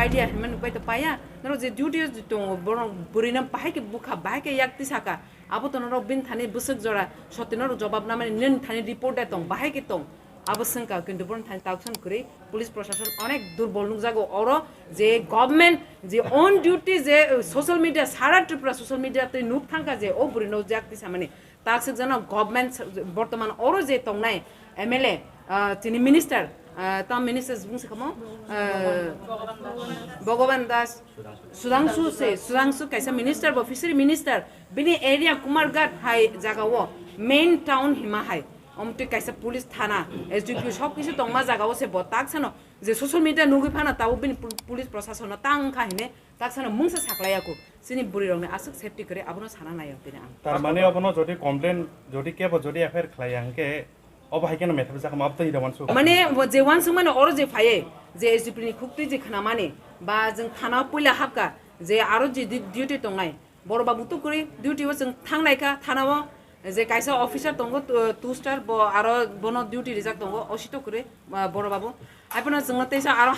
idea man pai to paya naro je duty to borong burinam bahai ke bukha bahai ke yakti saka abo to naro bin thani busuk jora sotinor jawab na mane nen thani report etong bahai ke tong abo sangka kintu borong thani tauksan kuri police প্রশাসন অনেক দুর্বল নুকজাগো or যে government যে on duty যে social media সারা Tripura social মিডিয়াতে nook থাকা যে ও বুরিনো jakti samane তাকসে জানা গভর্নমেন্ট বর্তমান অর যে তংনাই এমএলএ তিনি minister tam ministers bung sakamo Bhagavan Das Sudangsu kaisa minister bo fishery minister bini area Kumarghat hai jaga wo main town hima hai omti kaisa police thana SDQ সব কিছু তংমা জায়গা আছে বতাকছানো যে social media নুগি ফানা তাও বিন police প্রশাসন তাং খাহিনে তাকছানো মুংসা সাকলায়াকো সিনি বুড়ি রংনে আসুক safety করে আবনো সানা নাই বিনা তার মানে আপনো যদি কমপ্লেন যদি কেব যদি এফআইআর খাইয়াংকে অবহাইকেন মেথাবি জাকা মাপতে হিদামান সু মানে যে ওয়ানসু মানে অর যে ফায়ে যে SDP ni খুক্তি যে খানা মানে বা जों থানা পয়লা হাবকা যে আরো যে ডিউটি তংনাই বড় বাবু তো করে ডিউটি ও जों থাংনাইকা থানাও যে কাইসা অফিসার দঙ্গ 2 স্টার আরো বন ডিউটি রিজার্ভ দঙ্গ অসিত করে বড় বাবু আপনা जोंना তেসা আরো